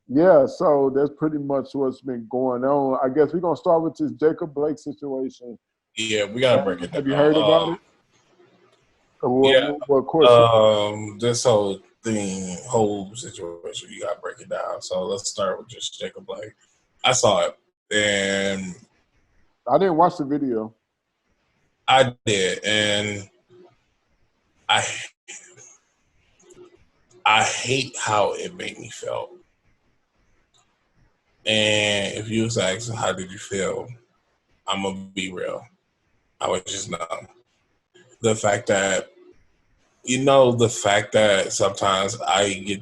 Yeah, so that's pretty much what's been going on. I guess we're gonna start with this Jacob Blake situation. Yeah, we gotta break it Have down. you heard about it? Yeah, What course? this whole situation, you gotta break it down. So let's start with just Jacob Blake. I saw it, and I didn't watch the video. I did, and I hate how it made me feel. And if you was asking how did you feel, I'm gonna be real. I was just numb. The fact that sometimes I get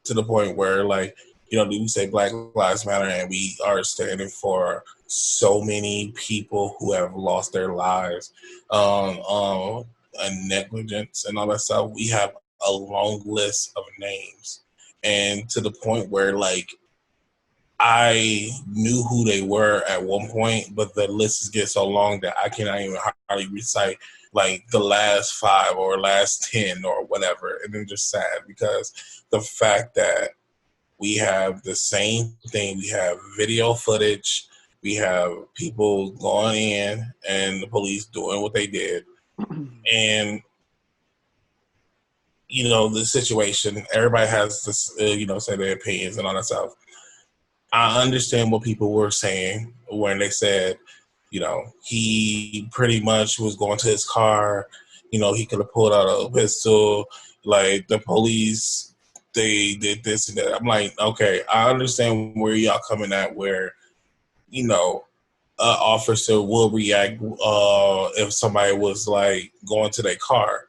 to the point where we say Black Lives Matter and we are standing for so many people who have lost their lives and negligence and all that stuff. We have a long list of names, and to the point where I knew who they were at one point, but the list gets so long that I cannot even hardly recite the last 5 or last 10 or whatever. And I'm just sad because the fact that we have the same thing, we have video footage, we have people going in and the police doing what they did. And, the situation, everybody has this, say their opinions and all that stuff. I understand what people were saying when they said, he pretty much was going to his car. He could have pulled out a pistol. The police, they did this and that. I'm like, okay, I understand where y'all coming at, where, an officer will react if somebody was going to their car.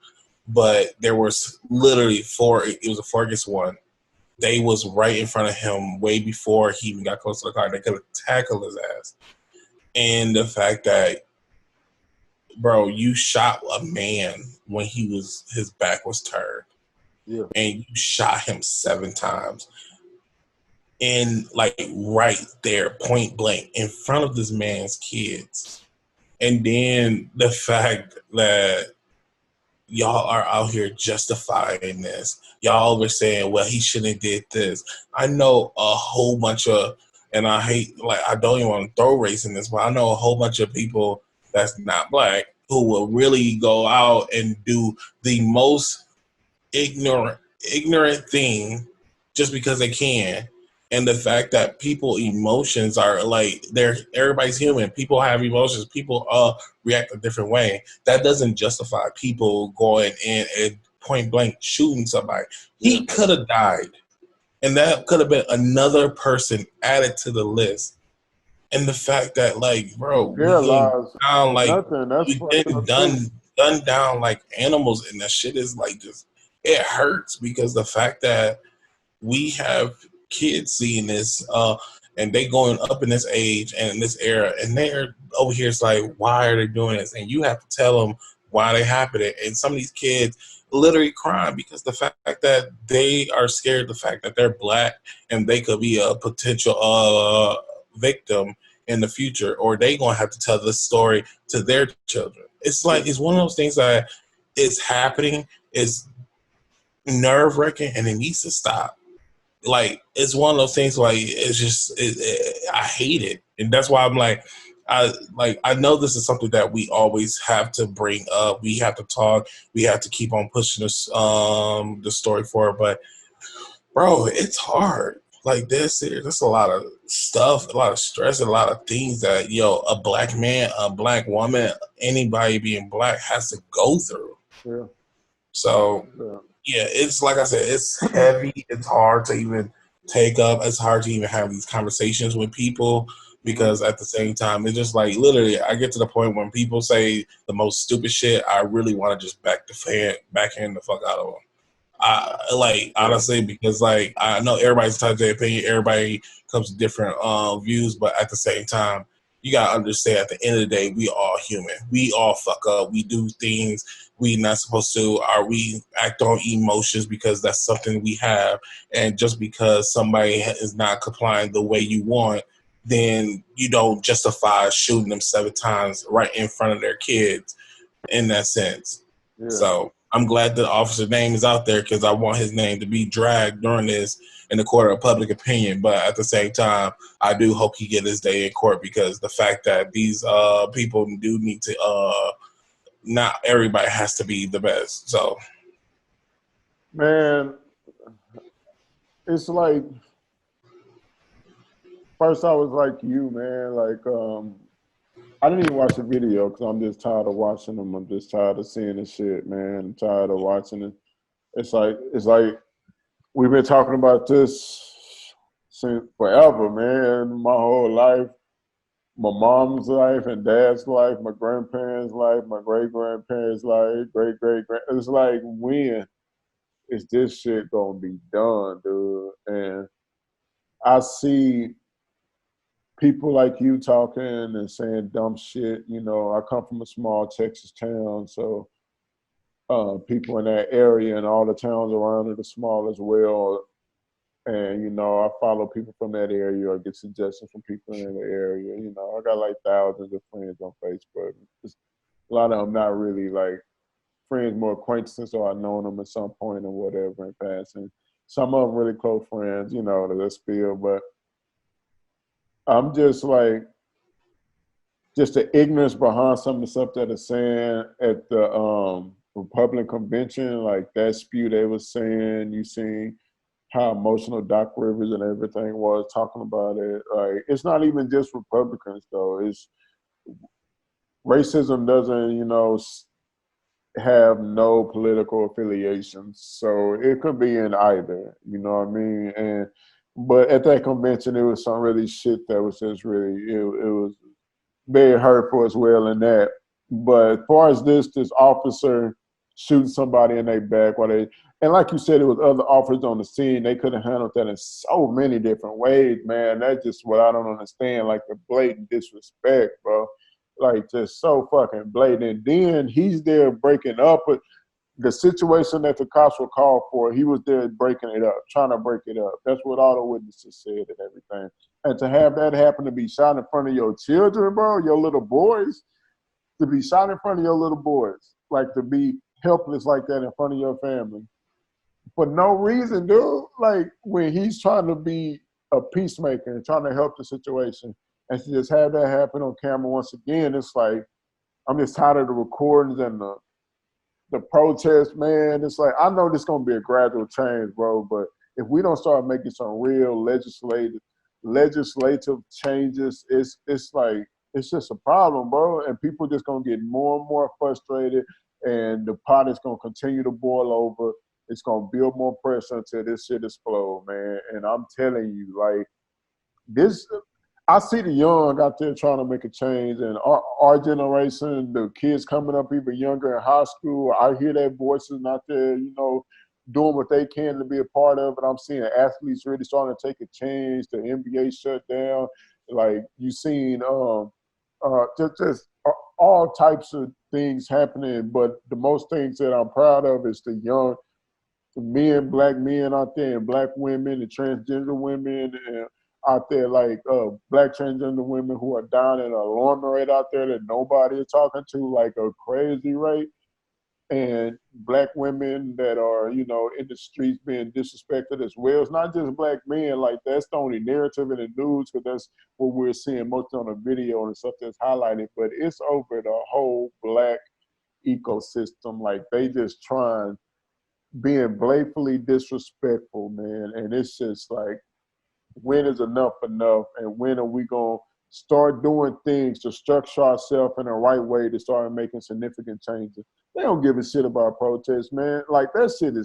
But there was literally 4. It was a 4 against 1. They was right in front of him way before he even got close to the car. They could have tackled his ass. And the fact that, bro, you shot a man when his back was turned. Yeah. And you shot him 7 times. And right there, point blank, in front of this man's kids. And then the fact that y'all are out here justifying this. Y'all were saying, well, he shouldn't have did this. I know a whole bunch of, and I hate, I don't even want to throw race in this, but I know a whole bunch of people that's not Black who will really go out and do the most ignorant thing just because they can. And the fact that people emotions are everybody's human. People have emotions. People react a different way. That doesn't justify people going in and point blank shooting somebody. He could have died. And that could have been another person added to the list. And the fact that bro, we getting done down like animals, and that shit is just, it hurts because the fact that we have kids seeing this and they going up in this age and in this era, and they're over here, it's why are they doing this? And you have to tell them why they happened. And some of these kids literally crying because the fact that they are scared, the fact that they're Black and they could be a potential victim in the future, or they gonna have to tell this story to their children. It's it's one of those things that is happening, it's nerve-wracking, and it needs to stop. It's one of those things it's just I hate it, and that's why I'm I know this is something that we always have to bring up. We have to talk. We have to keep on pushing this the story forward. But bro, it's hard. There's a lot of stuff, a lot of stress, and a lot of things that a Black man, a Black woman, anybody being Black has to go through. Yeah. So. Yeah, it's like I said, it's heavy. It's hard to even take up. It's hard to even have these conversations with people because at the same time, it's just literally, I get to the point when people say the most stupid shit, I really want to just backhand the fuck out of them. Honestly, because I know everybody's entitled to their opinion. Everybody comes to different views, but at the same time, you gotta understand at the end of the day, we all human. We all fuck up. We do things we not supposed to, or we act on emotions because that's something we have. And just because somebody is not complying the way you want, then you don't justify shooting them 7 times right in front of their kids in that sense. Yeah. So I'm glad the officer's name is out there because I want his name to be dragged during this in the court of public opinion. But at the same time, I do hope he get his day in court because the fact that these people do need to not everybody has to be the best. So, Man, it's like, first I was like you, man. Like, I didn't even watch the video because I'm just tired of watching them. I'm just tired of seeing this shit, man. I'm tired of watching it. It's like we've been talking about this since forever, man. My whole life, my mom's life and dad's life, my grandparents' life, my great grandparents' life, great great grand. It's like, when is this shit gonna be done, dude? And I see people like you talking and saying dumb shit. You know, I come from a small Texas town, so people in that area and all the towns around it are small as well. And, you know, I follow people from that area or get suggestions from people in the area. You know, I got like thousands of friends on Facebook. Just, a lot of them not really like friends, more acquaintances, or I've known them at some point or whatever in passing. Some of them really close friends, you know, to spill. But I'm just like, just the ignorance behind some of the stuff that they're saying at the Republican convention, like that spew they was saying. You seen how emotional Doc Rivers and everything was talking about it. Like, it's not even just Republicans though. It's racism doesn't, you know, have no political affiliations, so it could be in either. You know what I mean? And but at that convention, it was some really shit that was just really it was very hurtful as well in that. But as far as this officer shooting somebody in their back while they, and like you said, it was other officers on the scene, they could have handled that in so many different ways, man. That's just what I don't understand, like the blatant disrespect, bro. Like, just so fucking blatant. And then he's there breaking up the situation that the cops were called for. He was there breaking it up, trying to break it up. That's what all the witnesses said and everything. And to have that happen, to be shot in front of your children, bro, your little boys, to be shot in front of your little boys, like to be helpless like that in front of your family for no reason, dude. Like, when he's trying to be a peacemaker and trying to help the situation, and to just have that happen on camera once again, it's like, I'm just tired of the recordings and the protest, man. It's like, I know this is gonna be a gradual change, bro, but if we don't start making some real legislative changes, it's like, it's just a problem, bro. And people just gonna get more and more frustrated, and the pot is gonna continue to boil over. It's gonna build more pressure until this shit explode, man. And I'm telling you, like, this, I see the young out there trying to make a change, and our generation, the kids coming up even younger in high school, I hear their voices out there, you know, doing what they can to be a part of it. I'm seeing athletes really starting to take a change. The NBA shut down. Like, you seen just all types of things happening. But the most things that I'm proud of is the young men, black men out there, and black women and transgender women and out there, like black transgender women who are down at an alarming rate out there that nobody is talking to, like a crazy rate. And black women that are, you know, in the streets being disrespected as well. It's not just black men. Like, that's the only narrative in the news, because that's what we're seeing most on the video and stuff that's highlighted. But it's over the whole black ecosystem. Like, they just trying, being blatantly disrespectful, man. And it's just like, when is enough enough? And when are we going to start doing things to structure ourselves in the right way to start making significant changes? They don't give a shit about protests, man. Like, that shit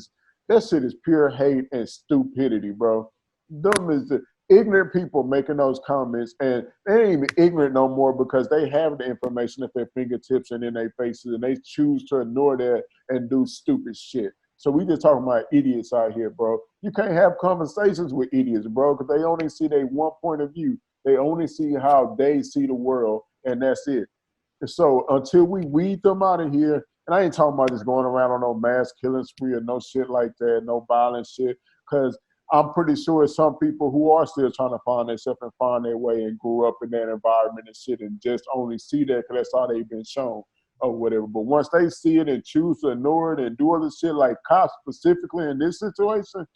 is pure hate and stupidity, bro. Them is the ignorant people making those comments, and they ain't even ignorant no more because they have the information at their fingertips and in their faces, and they choose to ignore that and do stupid shit. So we just talking about idiots out here, bro. You can't have conversations with idiots, bro, because they only see their one point of view. They only see how they see the world, and that's it. So until we weed them out of here, and I ain't talking about just going around on no mass killing spree or no shit like that, no violent shit, because I'm pretty sure some people who are still trying to find themselves and find their way and grew up in that environment and shit and just only see that because that's how they've been shown. or whatever. But once they see it and choose to ignore it and do other shit, like cops specifically in this situation,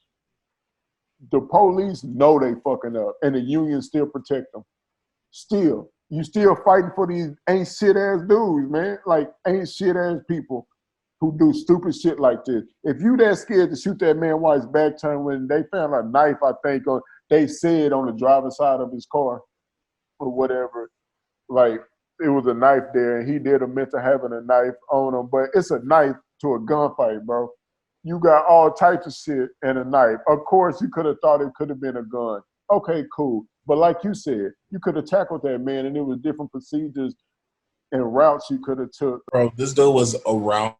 the police know they fucking up, and the union still protect them. Still, you still fighting for these ain't shit ass dudes, man. Like ain't shit ass people who do stupid shit like this. If you that scared to shoot that man while his back turned, when they found a knife, I think, or they said on the driver's side of his car or whatever, like it was a knife there, and he did admit to having a knife on him, but it's a knife to a gunfight, bro. You got all types of shit and a knife. Of course, you could have thought it could have been a gun. Okay, cool. But like you said, you could have tackled that man, and there was different procedures and routes you could have took. Bro, this dude was around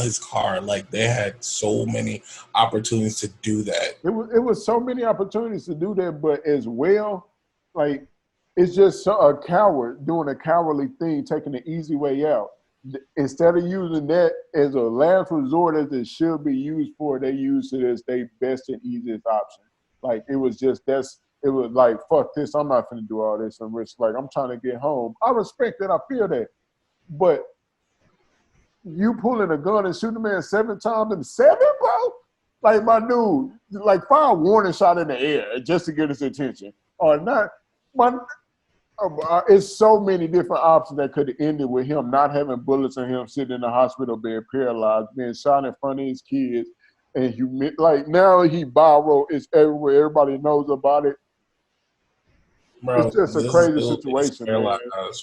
his car. Like, they had so many opportunities to do that. It was so many opportunities to do that, but as well, like, it's just a coward doing a cowardly thing, taking the easy way out. Instead of using that as a last resort as it should be used for, they used it as their best and easiest option. Like, it was like, fuck this, I'm not finna do all this and risk, like, I'm trying to get home. I respect that, I feel that. But you pulling a gun and shooting a man 7 times in 7, bro? Like, my dude, like, fire a warning shot in the air just to get his attention. Or not, it's so many different options that could have ended with him not having bullets in him, sitting in the hospital, being paralyzed, being shot in front of his kids. And like, now he viral, it's everywhere, everybody knows about it. Bro, it's just a crazy situation, man.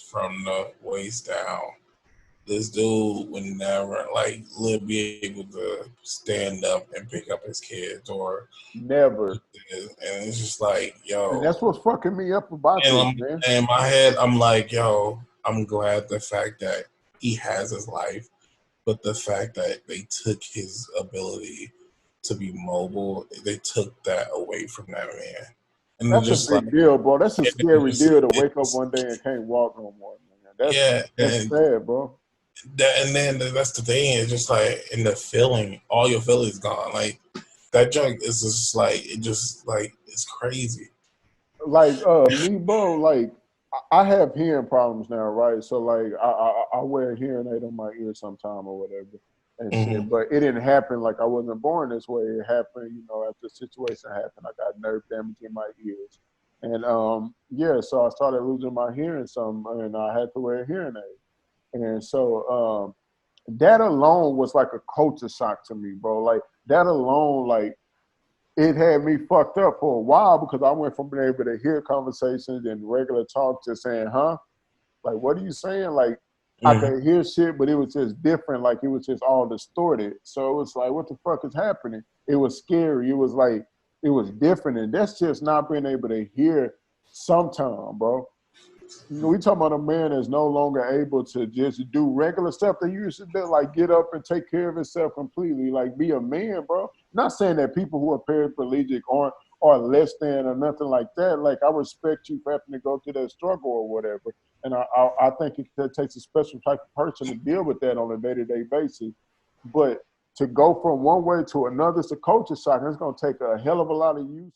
From the waist down. This dude would never be able to stand up and pick up his kids or never. And it's just like, yo. And that's what's fucking me up about this, man. And in my head, I'm like, yo, I'm glad the fact that he has his life, but the fact that they took his ability to be mobile, they took that away from that man. And that's a big deal, bro. That's a scary deal to wake up one day and can't walk no more, man. That's sad, bro. And then that's the thing. It's just like, in the feeling, all your feelings gone. Like, that junk is just like, it's crazy. Like, me, bro, like, I have hearing problems now, right? So, like, I wear a hearing aid on my ear sometime or whatever and shit. But it didn't happen like I wasn't born this way. It happened, after the situation happened. I got nerve damage in my ears. And, so I started losing my hearing some, and I had to wear a hearing aid. And so that alone was like a culture shock to me, bro. Like, that alone, like, it had me fucked up for a while because I went from being able to hear conversations and regular talk to saying, huh? Like, what are you saying? Like, I could hear shit, but it was just different. Like, it was just all distorted. So it was like, what the fuck is happening? It was scary. It was like, it was different. And that's just not being able to hear sometime, bro. We talking about a man that's no longer able to just do regular stuff that you used to do, like get up and take care of himself completely, like be a man, bro. Not saying that people who are paraplegic are less than or nothing like that. Like, I respect you for having to go through that struggle or whatever. And I think it takes a special type of person to deal with that on a day-to-day basis. But to go from one way to another, it's a culture shock. It's going to take a hell of a lot of use.